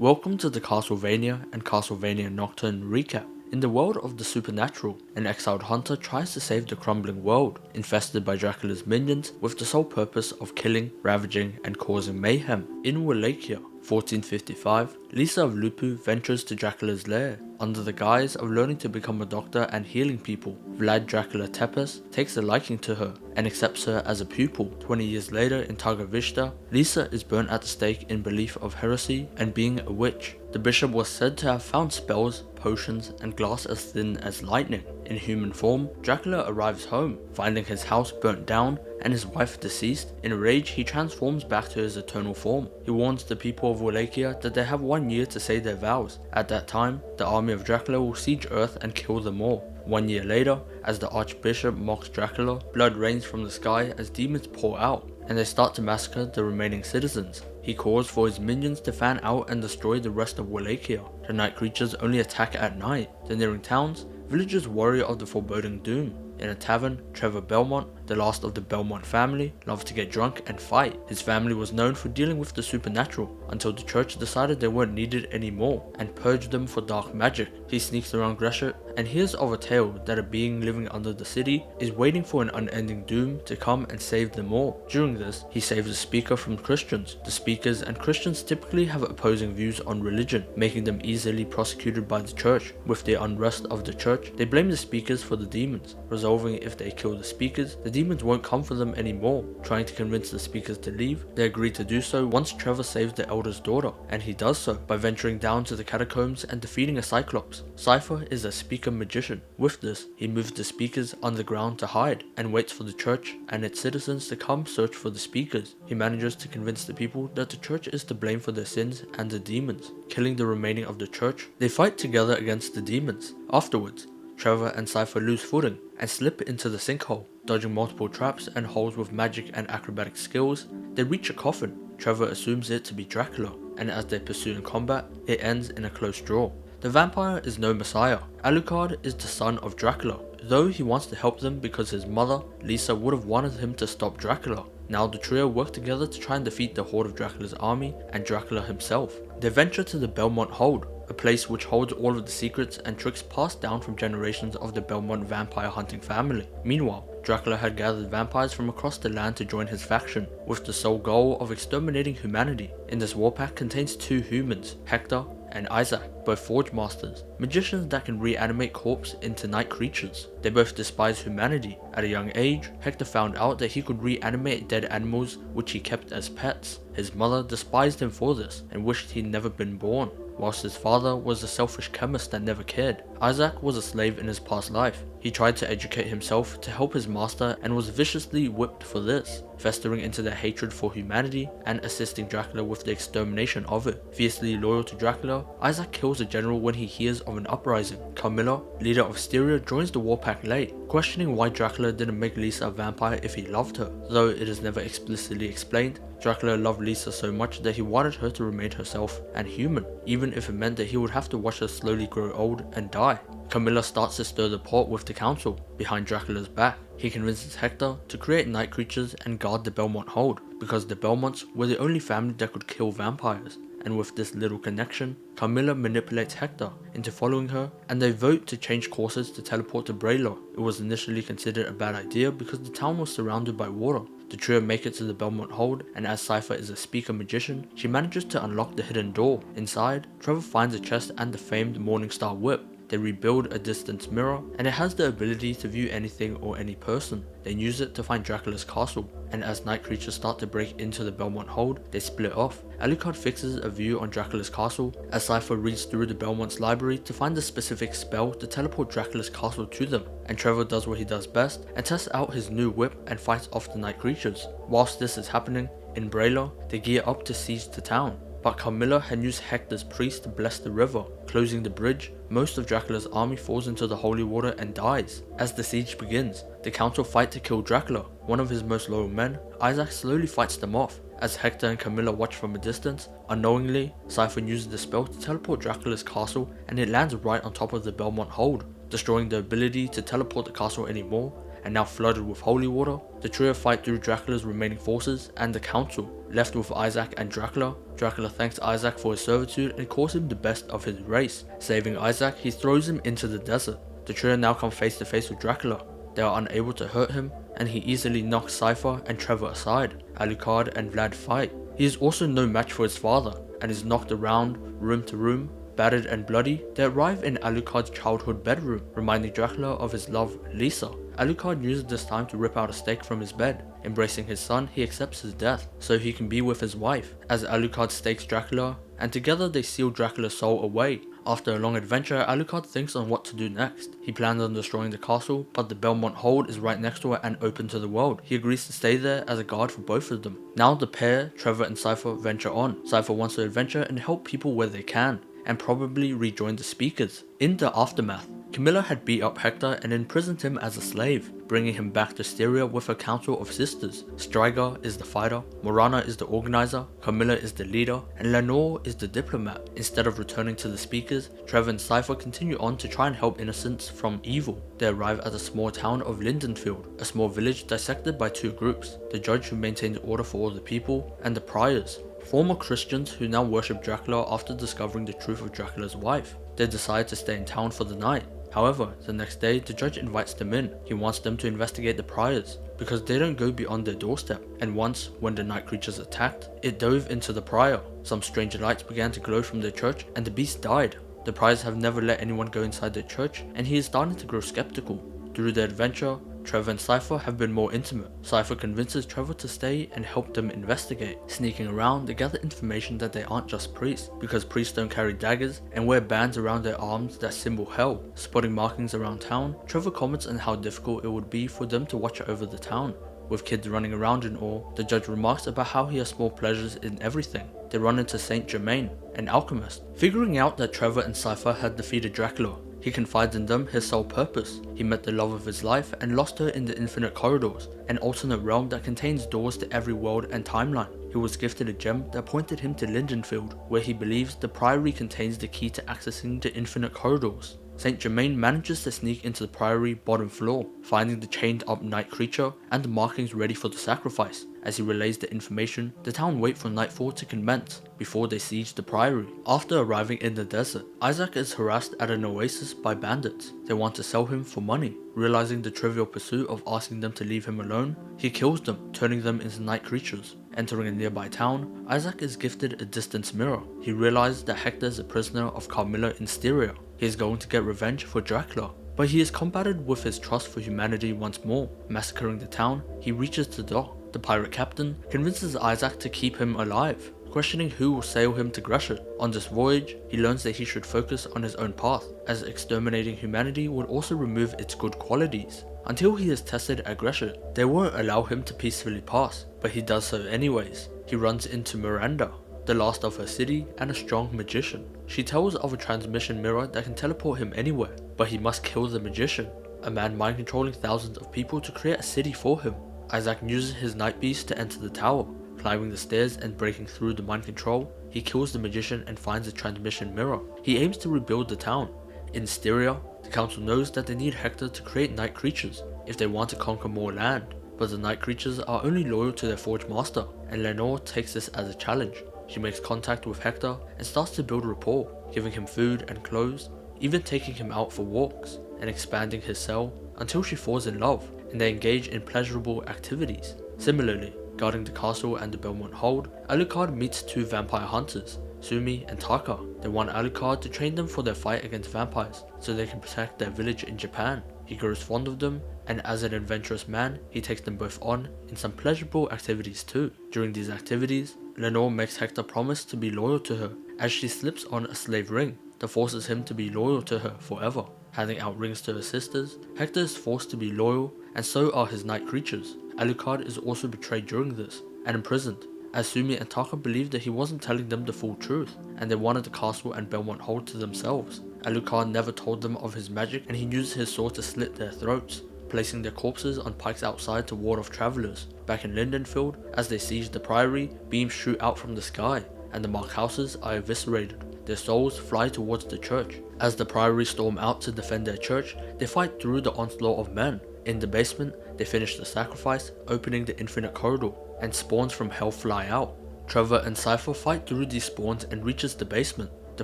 Welcome to the Castlevania and Castlevania Nocturne recap. In the world of the supernatural, an exiled hunter tries to save the crumbling world, infested by Dracula's minions with the sole purpose of killing, ravaging, and causing mayhem. In Wallachia, 1455, Lisa of Lupu ventures to Dracula's lair. Under the guise of learning to become a doctor and healing people, Vlad Dracula Tepes takes a liking to her and accepts her as a pupil. 20 years later in Targovishta, Lisa is burnt at the stake in belief of heresy and being a witch. The bishop was said to have found spells, potions, and glass as thin as lightning. In human form, Dracula arrives home, finding his house burnt down and his wife deceased. In a rage, he transforms back to his eternal form. He warns the people of Wallachia that they have 1 year to say their vows. At that time, the army of Dracula will siege Earth and kill them all. 1 year later, as the Archbishop mocks Dracula, blood rains from the sky as demons pour out, and they start to massacre the remaining citizens. He calls for his minions to fan out and destroy the rest of Wallachia. The night creatures only attack at night. The nearing towns, villagers worry of the foreboding doom. In a tavern, Trevor Belmont, the last of the Belmont family, loved to get drunk and fight. His family was known for dealing with the supernatural until the church decided they weren't needed anymore and purged them for dark magic. He sneaks around Gresham and hears of a tale that a being living under the city is waiting for an unending doom to come and save them all. During this, he saves a speaker from Christians. The speakers and Christians typically have opposing views on religion, making them easily prosecuted by the church. With the unrest of the church, they blame the speakers for the demons, resolving if they kill the speakers, the demons won't come for them anymore. Trying to convince the speakers to leave, they agree to do so once Trevor saves the elder's daughter, and he does so by venturing down to the catacombs and defeating a cyclops. Cypher is a speaker magician. With this, he moves the speakers underground to hide and waits for the church and its citizens to come search for the speakers. He manages to convince the people that the church is to blame for their sins and the demons. Killing the remaining of the church, they fight together against the demons. Afterwards, Trevor and Cypher lose footing and slip into the sinkhole. Dodging multiple traps and holes with magic and acrobatic skills, they reach a coffin. Trevor assumes it to be Dracula, and as they pursue in combat, it ends in a close draw. The vampire is no messiah. Alucard is the son of Dracula, though he wants to help them because his mother, Lisa, would have wanted him to stop Dracula. Now the trio work together to try and defeat the horde of Dracula's army and Dracula himself. They venture to the Belmont Hold, a place which holds all of the secrets and tricks passed down from generations of the Belmont vampire hunting family. Meanwhile, Dracula had gathered vampires from across the land to join his faction, with the sole goal of exterminating humanity. In this warpack contains two humans, Hector and Isaac, both Forge Masters, magicians that can reanimate corpses into night creatures. They both despise humanity. At a young age, Hector found out that he could reanimate dead animals which he kept as pets. His mother despised him for this and wished he'd never been born, whilst his father was a selfish chemist that never cared. Isaac was a slave in his past life. He tried to educate himself to help his master and was viciously whipped for this, festering into their hatred for humanity and assisting Dracula with the extermination of it. Fiercely loyal to Dracula, Isaac kills a general when he hears of an uprising. Carmilla, leader of Styria, joins the warpack late, questioning why Dracula didn't make Lisa a vampire if he loved her. Though it is never explicitly explained, Dracula loved Lisa so much that he wanted her to remain herself and human, even if it meant that he would have to watch her slowly grow old and die. Camilla starts to stir the pot with the council, behind Dracula's back. He convinces Hector to create night creatures and guard the Belmont Hold, because the Belmonts were the only family that could kill vampires. And with this little connection, Camilla manipulates Hector into following her, and they vote to change courses to teleport to Braylor. It was initially considered a bad idea because the town was surrounded by water. The trio make it to the Belmont Hold, and as Cypher is a speaker magician, she manages to unlock the hidden door. Inside, Trevor finds a chest and the famed Morningstar whip. They rebuild a distance mirror, and it has the ability to view anything or any person. They use it to find Dracula's castle, and as night creatures start to break into the Belmont Hold, they split off. Alucard fixes a view on Dracula's castle, as Cypher reads through the Belmont's library to find the specific spell to teleport Dracula's castle to them, and Trevor does what he does best and tests out his new whip and fights off the night creatures. Whilst this is happening, in Braylor, they gear up to siege the town. But Carmilla had used Hector's priest to bless the river. Closing the bridge, most of Dracula's army falls into the holy water and dies. As the siege begins, the council fight to kill Dracula. One of his most loyal men, Isaac, slowly fights them off. As Hector and Camilla watch from a distance, unknowingly, Cypher uses the spell to teleport Dracula's castle, and it lands right on top of the Belmont Hold, destroying the ability to teleport the castle anymore, and now flooded with holy water, the trio fight through Dracula's remaining forces and the council. Left with Isaac and Dracula, Dracula thanks Isaac for his servitude and calls him the best of his race. Saving Isaac, he throws him into the desert. The trio now come face to face with Dracula. They are unable to hurt him, and he easily knocks Cypher and Trevor aside. Alucard and Vlad fight. He is also no match for his father, and is knocked around room to room. Battered and bloody, they arrive in Alucard's childhood bedroom, reminding Dracula of his love, Lisa. Alucard uses this time to rip out a stake from his bed. Embracing his son, he accepts his death, so he can be with his wife, as Alucard stakes Dracula, and together they seal Dracula's soul away. After a long adventure, Alucard thinks on what to do next. He plans on destroying the castle, but the Belmont Hold is right next to it and open to the world. He agrees to stay there as a guard for both of them. Now the pair, Trevor and Cypher, venture on. Cypher wants to adventure and help people where they can, and probably rejoin the Speakers. In the aftermath, Camilla had beat up Hector and imprisoned him as a slave, bringing him back to Styria with a council of sisters. Striga is the fighter, Morana is the organizer, Camilla is the leader, and Lenore is the diplomat. Instead of returning to the Speakers, Trevor and Cypher continue on to try and help innocents from evil. They arrive at the small town of Lindenfield, a small village dissected by two groups, the judge who maintains order for all the people, and the priors, former Christians who now worship Dracula after discovering the truth of Dracula's wife. They decide to stay in town for the night. However, the next day, the judge invites them in. He wants them to investigate the priors, because they don't go beyond their doorstep, and once, when the night creatures attacked, it dove into the prior. Some strange lights began to glow from their church, and the beast died. The priors have never let anyone go inside their church, and he is starting to grow skeptical. Through their adventure, Trevor and Cypher have been more intimate. Cypher convinces Trevor to stay and help them investigate. Sneaking around, they gather information that they aren't just priests, because priests don't carry daggers and wear bands around their arms that symbol hell. Spotting markings around town, Trevor comments on how difficult it would be for them to watch over the town. With kids running around and all, the judge remarks about how he has small pleasures in everything. They run into Saint Germain, an alchemist. Figuring out that Trevor and Cypher had defeated Dracula, he confides in them his sole purpose. He met the love of his life and lost her in the Infinite Corridors, an alternate realm that contains doors to every world and timeline. He was gifted a gem that pointed him to Lindenfield, where he believes the Priory contains the key to accessing the Infinite Corridors. Saint Germain manages to sneak into the Priory bottom floor, finding the chained up night creature and the markings ready for the sacrifice. As he relays the information, the town wait for nightfall to commence before they siege the Priory. After arriving in the desert, Isaac is harassed at an oasis by bandits. They want to sell him for money. Realizing the trivial pursuit of asking them to leave him alone, he kills them, turning them into night creatures. Entering a nearby town, Isaac is gifted a distance mirror. He realizes that Hector is a prisoner of Carmilla in Styria. He is going to get revenge for Dracula, but he is combated with his trust for humanity once more. Massacring the town, he reaches the dock. The pirate captain convinces Isaac to keep him alive, questioning who will sail him to Gresham. On this voyage, he learns that he should focus on his own path, as exterminating humanity would also remove its good qualities. Until he is tested at Gresham, they won't allow him to peacefully pass, but he does so anyways. He runs into Miranda, the last of her city and a strong magician. She tells of a transmission mirror that can teleport him anywhere, but he must kill the magician, a man mind controlling thousands of people to create a city for him. Isaac uses his night beast to enter the tower. Climbing the stairs and breaking through the mind control, he kills the magician and finds a transmission mirror. He aims to rebuild the town. In Styria, the council knows that they need Hector to create night creatures if they want to conquer more land, but the night creatures are only loyal to their forge master, and Lenore takes this as a challenge. She makes contact with Hector and starts to build rapport, giving him food and clothes, even taking him out for walks, and expanding his cell until she falls in love, and they engage in pleasurable activities. Similarly, guarding the castle and the Belmont Hold, Alucard meets two vampire hunters, Sumi and Taka. They want Alucard to train them for their fight against vampires, so they can protect their village in Japan. He grows fond of them, and as an adventurous man, he takes them both on in some pleasurable activities too. During these activities, Lenore makes Hector promise to be loyal to her, as she slips on a slave ring that forces him to be loyal to her forever. Handing out rings to her sisters, Hector is forced to be loyal, and so are his night creatures. Alucard is also betrayed during this, and imprisoned, as Sumi and Taka believed that he wasn't telling them the full truth, and they wanted the castle and Belmont Hold to themselves. Alucard never told them of his magic, and he uses his sword to slit their throats, placing their corpses on pikes outside to ward off travelers. Back in Lindenfield, as they siege the Priory, beams shoot out from the sky, and the mark houses are eviscerated. Their souls fly towards the church. As the Priory storm out to defend their church, they fight through the onslaught of men. In the basement, they finish the sacrifice, opening the infinite corridor, and spawns from hell fly out. Trevor and Cypher fight through these spawns and reaches the basement. The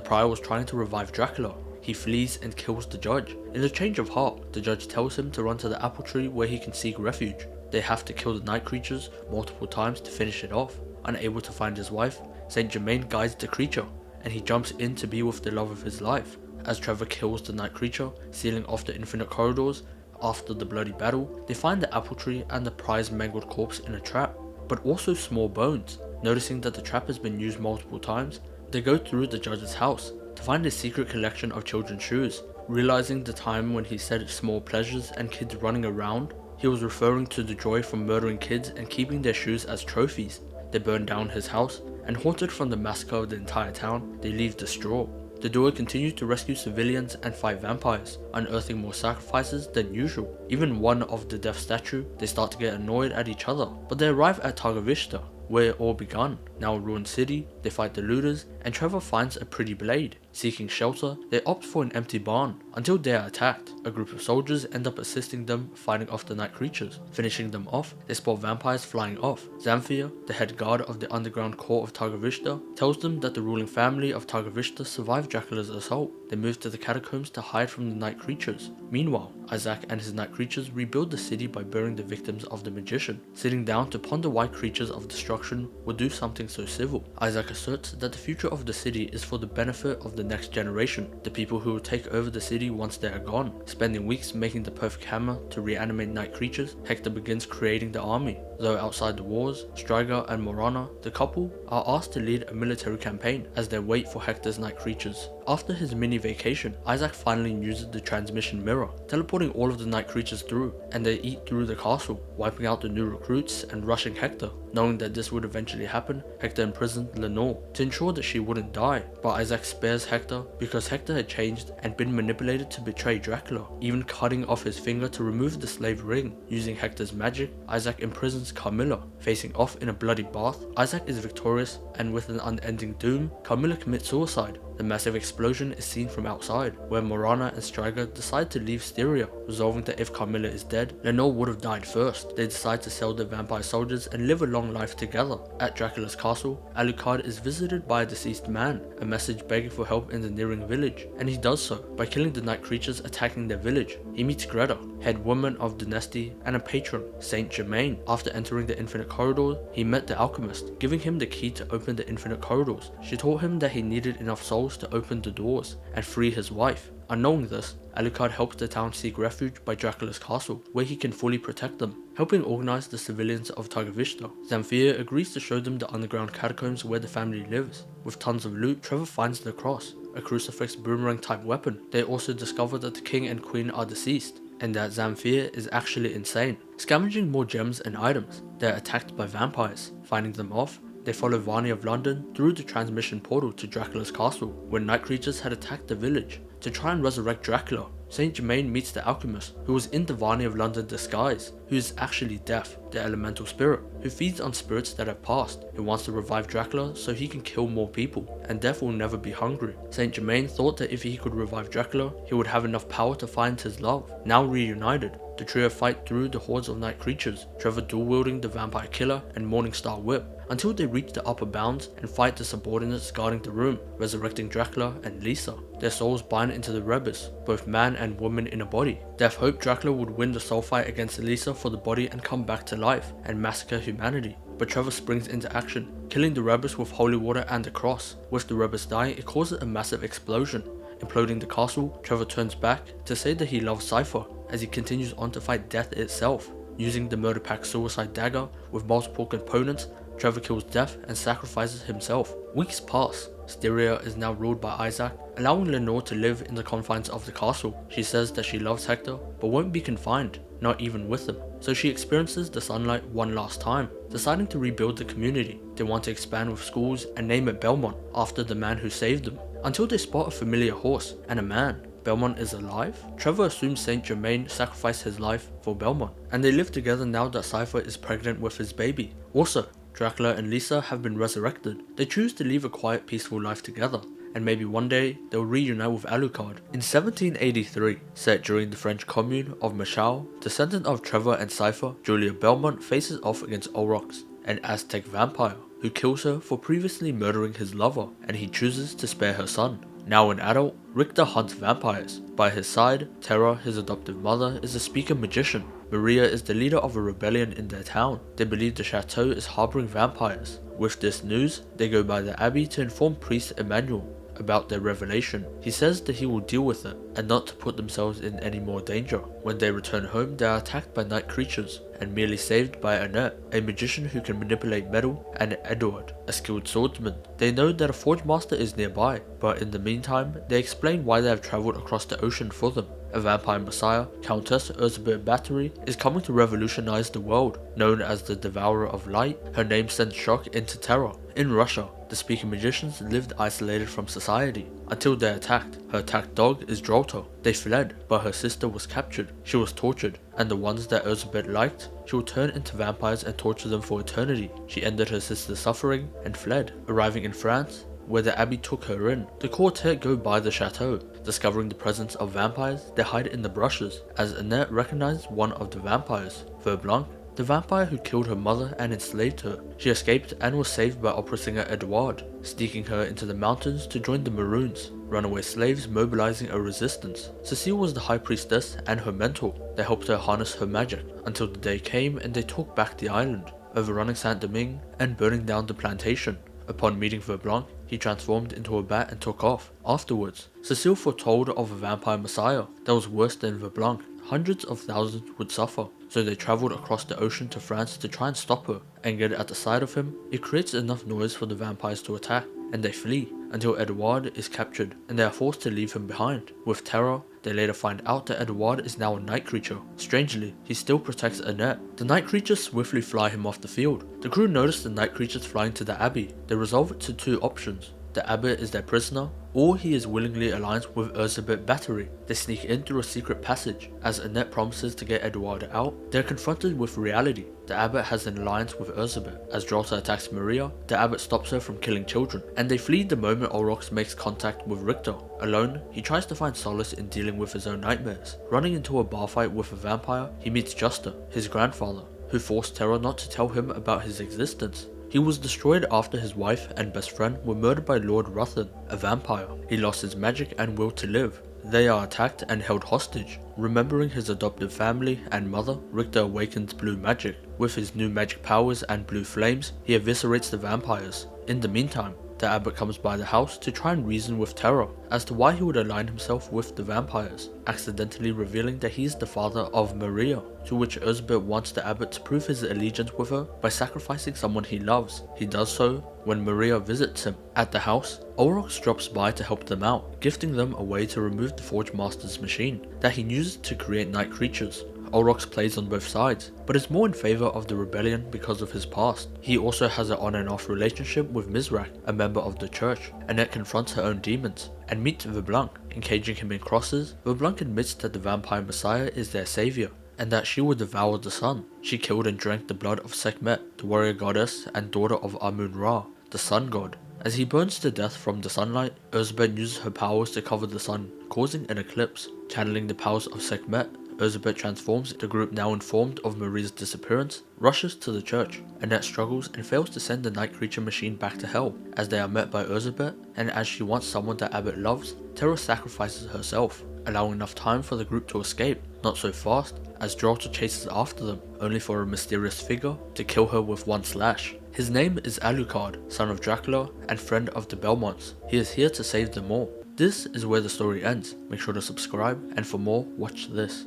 prior was trying to revive Dracula. He flees and kills the judge. In a change of heart, the judge tells him to run to the apple tree where he can seek refuge. They have to kill the night creatures multiple times to finish it off. Unable to find his wife, Saint Germain guides the creature, and he jumps in to be with the love of his life. As Trevor kills the night creature, sealing off the infinite corridors, after the bloody battle, they find the apple tree and the prize mangled corpse in a trap, but also small bones. Noticing that the trap has been used multiple times, they go through the judge's house to find a secret collection of children's shoes. Realizing the time when he said small pleasures and kids running around, he was referring to the joy from murdering kids and keeping their shoes as trophies. They burn down his house, and haunted from the massacre of the entire town, they leave the straw. The duo continue to rescue civilians and fight vampires, unearthing more sacrifices than usual. Even one of the death statue, they start to get annoyed at each other, but they arrive at Targovishta, where it all begun. Now a ruined city, they fight the looters, and Trevor finds a pretty blade. Seeking shelter, they opt for an empty barn, until they are attacked. A group of soldiers end up assisting them fighting off the night creatures. Finishing them off, they spot vampires flying off. Zamfir, the head guard of the underground core of Targovishta, tells them that the ruling family of Targovishta survived Dracula's assault. They move to the catacombs to hide from the night creatures. Meanwhile, Isaac and his night creatures rebuild the city by burying the victims of the magician. Sitting down to ponder why creatures of destruction would do something so civil, Isaac asserts that the future of the city is for the benefit of the next generation, the people who will take over the city once they are gone. Spending weeks making the perfect hammer to reanimate night creatures, Hector begins creating the army. Though outside the wars, Striga and Morana, the couple, are asked to lead a military campaign as they wait for Hector's night creatures. After his mini vacation, Isaac finally uses the transmission mirror, teleporting all of the night creatures through, and they eat through the castle, wiping out the new recruits and rushing Hector. Knowing that this would eventually happen, Hector imprisoned Lenore to ensure that she wouldn't die, but Isaac spares Hector because Hector had changed and been manipulated to betray Dracula, even cutting off his finger to remove the slave ring. Using Hector's magic, Isaac imprisons Carmilla. Facing off in a bloody bath, Isaac is victorious, and with an unending doom, Carmilla commits suicide. The massive explosion is seen from outside, where Morana and Striga decide to leave Styria, resolving that if Carmilla is dead, Lenore would have died first. They decide to sell the vampire soldiers and live a long life together. At Dracula's castle, Alucard is visited by a deceased man, a message begging for help in the nearing village, and he does so by killing the night creatures attacking their village. He meets Greta, head woman of Dynasty and a patron, Saint Germain. After entering the infinite corridors, he met the alchemist, giving him the key to open the infinite corridors. She taught him that he needed enough souls to open the doors and free his wife. Unknowing this, Alucard helps the town seek refuge by Dracula's castle, where he can fully protect them, helping organize the civilians of Targovishta. Zamfir agrees to show them the underground catacombs where the family lives. With tons of loot, Trevor finds the cross, a crucifix boomerang type weapon. They also discover that the king and queen are deceased, and that Zamfir is actually insane. Scavenging more gems and items, they are attacked by vampires. Finding them off, they follow Varney of London through the transmission portal to Dracula's castle, where night creatures had attacked the village. To try and resurrect Dracula, Saint Germain meets the alchemist, who was in the Varney of London disguise, who is actually Death, the elemental spirit, who feeds on spirits that have passed. He wants to revive Dracula so he can kill more people, and Death will never be hungry. Saint Germain thought that if he could revive Dracula, he would have enough power to find his love. Now reunited, the trio fight through the hordes of night creatures, Trevor dual-wielding the vampire killer and Morningstar whip, until they reach the upper bounds and fight the subordinates guarding the room, resurrecting Dracula and Lisa. Their souls bind into the Rebus, both man and woman in a body. Death hoped Dracula would win the soul fight against Lisa for the body and come back to life and massacre humanity. But Trevor springs into action, killing the Rebus with holy water and a cross. With the Rebus dying, it causes a massive explosion. Imploding the castle, Trevor turns back to say that he loves Cypher as he continues on to fight death itself. Using the Murder Pack suicide dagger with multiple components, Trevor kills Death and sacrifices himself. Weeks pass. Styria is now ruled by Isaac, allowing Lenore to live in the confines of the castle. She says that she loves Hector, but won't be confined, not even with him. So she experiences the sunlight one last time, deciding to rebuild the community. They want to expand with schools and name it Belmont, after the man who saved them. Until they spot a familiar horse and a man. Belmont is alive? Trevor assumes Saint Germain sacrificed his life for Belmont, and they live together now that Cypher is pregnant with his baby. Also, Dracula and Lisa have been resurrected. They choose to live a quiet, peaceful life together, and maybe one day they'll reunite with Alucard. In 1783, set during the French Commune of Machau, descendant of Trevor and Cypher, Julia Belmont faces off against Aurochs, an Aztec vampire, who kills her for previously murdering his lover, and he chooses to spare her son. Now an adult, Richter hunts vampires. By his side, Terra, his adoptive mother, is a speaker magician. Maria is the leader of a rebellion in their town. They believe the chateau is harboring vampires. With this news, they go by the abbey to inform priest Emmanuel about their revelation. He says that he will deal with it, and not to put themselves in any more danger. When they return home, they are attacked by night creatures, and merely saved by Annette, a magician who can manipulate metal, and Edward, a skilled swordsman. They know that a forge master is nearby, but in the meantime, they explain why they have travelled across the ocean for them. A vampire messiah, Countess Elizabeth Bathory, is coming to revolutionize the world. Known as the Devourer of Light, her name sends shock into terror. In Russia, the speaker magicians lived isolated from society until they attacked. Her attacked dog is Drolta. They fled, but her sister was captured. She was tortured, and the ones that Elizabeth liked, she would turn into vampires and torture them for eternity. She ended her sister's suffering and fled, arriving in France, where the abbey took her in. The quartet go by the chateau. Discovering the presence of vampires, they hide in the brushes, as Annette recognized one of the vampires, Verblanc, the vampire who killed her mother and enslaved her. She escaped and was saved by opera singer Edouard, sneaking her into the mountains to join the Maroons, runaway slaves mobilizing a resistance. Cecile was the high priestess and her mentor. They helped her harness her magic, until the day came and they took back the island, overrunning Saint-Domingue and burning down the plantation. Upon meeting Verblanc, he transformed into a bat and took off. Afterwards, Cecile foretold of a vampire messiah that was worse than Verblanc. Hundreds of thousands would suffer, so they travelled across the ocean to France to try and stop her. Angered at the sight of him, it creates enough noise for the vampires to attack, and they flee, until Edouard is captured, and they are forced to leave him behind. With terror, they later find out that Edouard is now a night creature. Strangely, he still protects Annette. The night creatures swiftly fly him off the field. The crew notice the night creatures flying to the abbey. They resolve it to two options. The abbot is their prisoner, or he is willingly aligned with Elizabeth Bathory. They sneak in through a secret passage. As Annette promises to get Edouard out, they are confronted with reality. The abbot has an alliance with Elizabeth. As Drolta attacks Maria, the abbot stops her from killing children, and they flee the moment Aurochs makes contact with Richter. Alone, he tries to find solace in dealing with his own nightmares. Running into a bar fight with a vampire, he meets Juster, his grandfather, who forced Terra not to tell him about his existence. He was destroyed after his wife and best friend were murdered by Lord Ruthen, a vampire. He lost his magic and will to live. They are attacked and held hostage. Remembering his adoptive family and mother, Richter awakens blue magic. With his new magic powers and blue flames, he eviscerates the vampires. In the meantime, the abbot comes by the house to try and reason with Terra as to why he would align himself with the vampires, accidentally revealing that he is the father of Maria, to which Elizabeth wants the abbot to prove his allegiance with her by sacrificing someone he loves. He does so when Maria visits him. At the house, Aurochs drops by to help them out, gifting them a way to remove the Forge Master's machine that he uses to create night creatures. Aurochs plays on both sides, but is more in favour of the rebellion because of his past. He also has an on and off relationship with Mizrak, a member of the church. Annette confronts her own demons, and meets Verblanc. Engaging him in crosses, Verblanc admits that the vampire messiah is their saviour, and that she would devour the sun. She killed and drank the blood of Sekhmet, the warrior goddess and daughter of Amun-Ra, the sun god. As he burns to death from the sunlight, Elizabeth uses her powers to cover the sun, causing an eclipse. Channeling the powers of Sekhmet, Elizabeth transforms. The group, now informed of Marie's disappearance, rushes to the church. Annette struggles and fails to send the night creature machine back to hell, as they are met by Elizabeth, and as she wants someone that Abbott loves, Terra sacrifices herself, allowing enough time for the group to escape. Not so fast, as Drolta chases after them, only for a mysterious figure to kill her with one slash. His name is Alucard, son of Dracula and friend of the Belmonts. He is here to save them all. This is where the story ends. Make sure to subscribe, and for more, watch this.